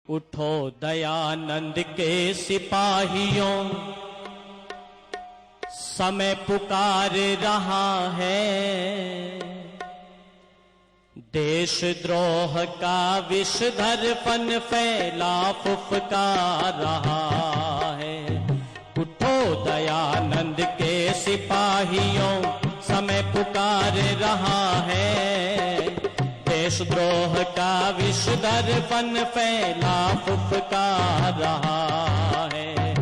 उठो दयानंद के सिपाहियों, समय पुकार रहा है। देशद्रोह का विषधरपन फैला फुफकार रहा है। उठो दयानंद के सिपाहियों, समय पुकार रहा है। देशद्रोह का विषधरपन फैला फुफकार रहा है।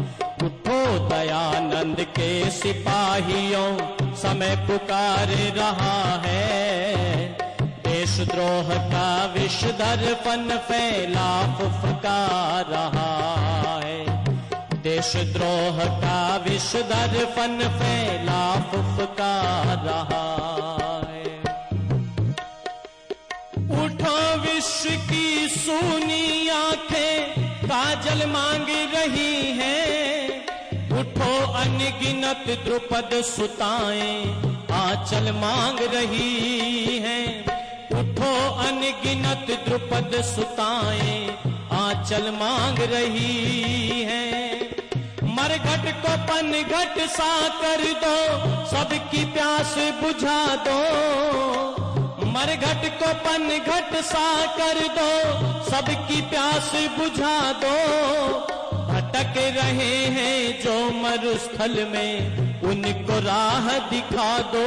उठो दयानंद के सिपाहियों, समय पुकार रहा है। देशद्रोह का विषधरपन फैला फुफकार रहा है। देशद्रोह का विषधरपन फैला फुफकार रहा है। उठो विश्व की सूनी आंखें काजल मांग रही हैं। उठो अनगिनत द्रुपद सुताएं आंचल मांग रही हैं। उठो अनगिनत द्रुपद सुताएं आंचल मांग रही हैं। मरघट को पनघट सा कर दो, सबकी प्यास बुझा दो। मरघट को पनघट सा कर दो, सबकी प्यास बुझा दो। भटक रहे हैं जो मरुस्थल में, उनको राह दिखा दो।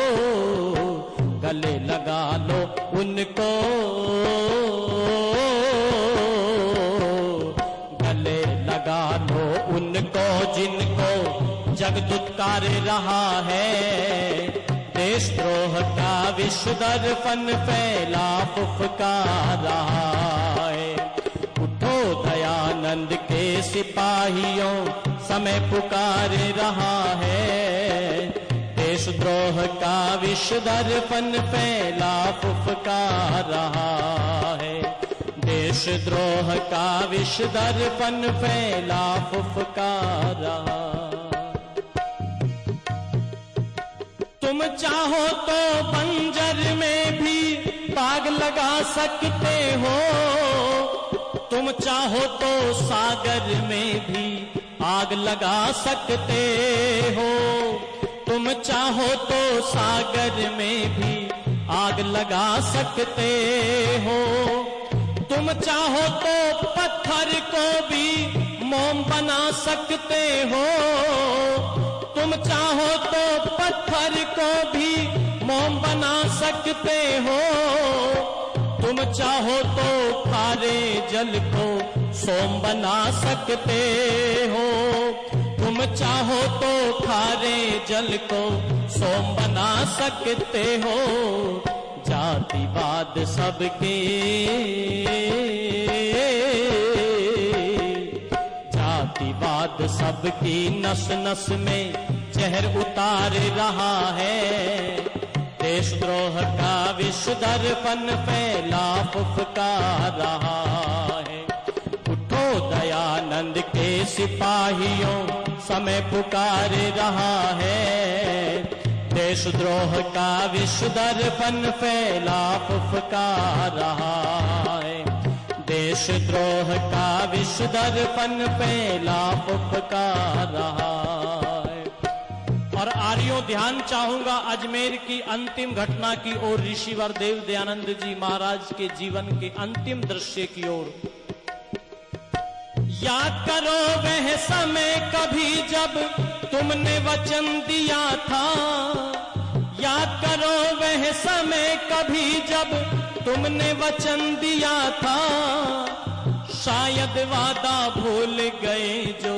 गले लगा लो उनको, गले लगा लो उनको, जिनको जग दुत्कार रहा है। देशद्रोह का विषधरपन फैला फुफकार रहा है। उठो दयानंद के सिपाहियों, समय पुकार रहा है। देशद्रोह का विषधरपन फैला फुफकार रहा है। देशद्रोह का विषधरपन फैला फुफकार रहा। तुम चाहो तो बंजर में भी बाग लगा सकते हो। तुम चाहो तो सागर में भी आग लगा सकते हो। तुम चाहो तो सागर में भी आग लगा सकते हो। तुम चाहो तो पत्थर को भी मोम बना सकते हो। तुम चाहो तो पत्थर को भी मोम बना सकते हो। तुम चाहो तो खारे जल को सोम बना सकते हो। तुम चाहो तो खारे जल को सोम बना सकते हो। जातिवाद सबके, जातिवाद सबकी नस नस में जहर उतार रहा है। देशद्रोह का विषधरपन फैला फुफकार रहा है। उठो दयानंद के सिपाहियों, समय पुकार रहा है। देशद्रोह का विषधरपन फैला फुफकार रहा है। देशद्रोह का विषधरपन फैला फुफकार रहा है। और आर्यों ध्यान चाहूंगा अजमेर की अंतिम घटना की ओर, ऋषिवर देव दयानंद जी महाराज के जीवन के अंतिम दृश्य की ओर। याद करो वह समय कभी जब तुमने वचन दिया था। याद करो वह समय कभी जब तुमने वचन दिया था। शायद वादा भूल गए जो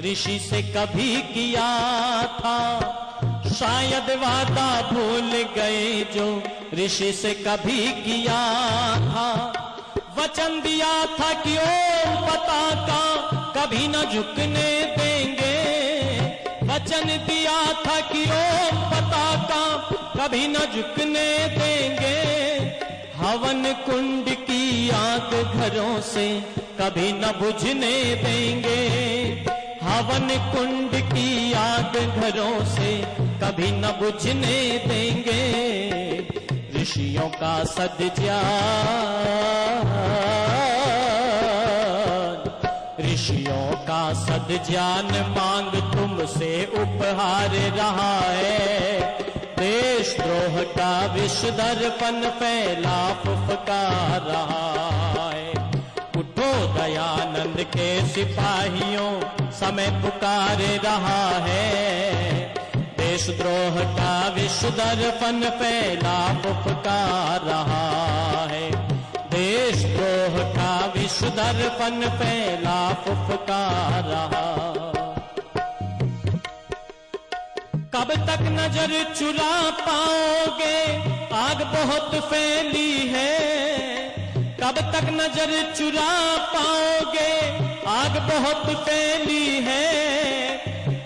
ऋषि से कभी किया था। शायद वादा भूल गए जो ऋषि से कभी किया था। वचन दिया था कि ओम पताका कभी न झुकने देंगे। वचन दिया था कि ओम पताका कभी न झुकने देंगे। हवन कुंड की आग घरों से कभी न बुझने देंगे। हवन कुंड की आग घरों से कभी न बुझने देंगे। ऋषियों का सद्ज्ञान ऋषियों का सद्ज्ञान मांग तुमसे उपहार रहा है। देशद्रोह का विष दर्पण फैला फुफकार रहा है। उठो दयानंद के सिपाहियों, समय पुकार रहा है। देशद्रोह का विष दर्पण फैला फुफकार रहा है। देशद्रोह का विष दर्पण फैला फुफकार रहा। कब तक नजर चुरा पाओगे, आग बहुत फैली है। कब तक नजर चुरा पाओगे, आग बहुत फैली है।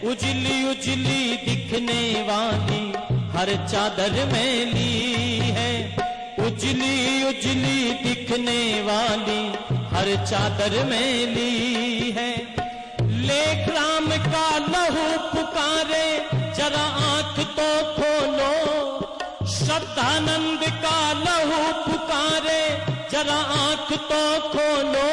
उजली उजली दिखने वाली हर चादर मैली है। उजली उजली दिखने वाली हर चादर मैली है। लेख राम का लहू पुकारे, जरा आंख तो खोलो। श्रद्धानंद का लहू पुकारे, जरा आंख तो खोलो।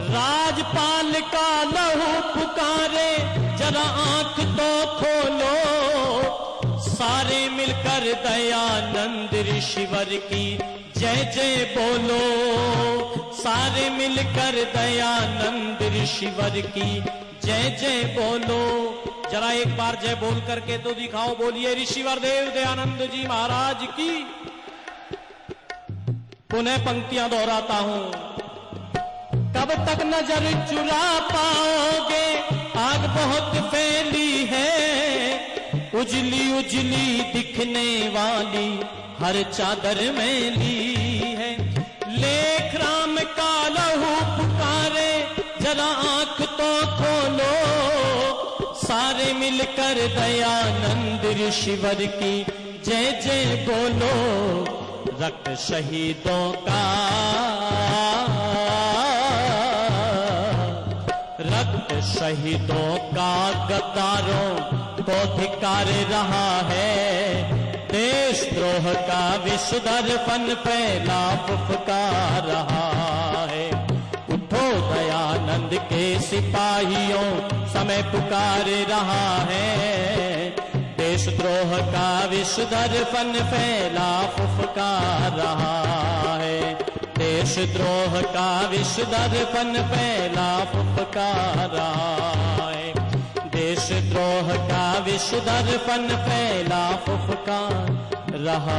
राजपाल का लहू पुकारे, जरा आंख तो खोलो। सारे मिलकर दयानंद ऋषिवर की जय जय बोलो। सारे मिलकर दयानंद ऋषिवर की जय जय बोलो। जरा एक बार जय बोल करके तो दिखाओ, बोलिए ऋषिवर देव दयानंद जी महाराज की। पुनः पंक्तियां दोहराता हूं। कब तक नजर चुरा पाओगे, आग बहुत फैली है। उजली उजली दिखने वाली हर चादर मैली है। लेख राम का लहू पुकारे, जरा आंख तो खोलो। सारे मिलकर दयानंद ऋषिवर की जय जय बोलो। रक्त शहीदों का, रक्त शहीदों का गद्दारों को धिक्कार रहा है। देशद्रोह का विष दर्पण फैला फुफकार रहा है। उठो दयानंद के सिपाहियों, समय पुकार रहा है। देशद्रोह का विष दर्पण फैला फुफकार रहा है। देशद्रोह का विष दर्पण फैला फुफकार रहा है। देशद्रोह का विष दर्पण फैला फुफकार रहा।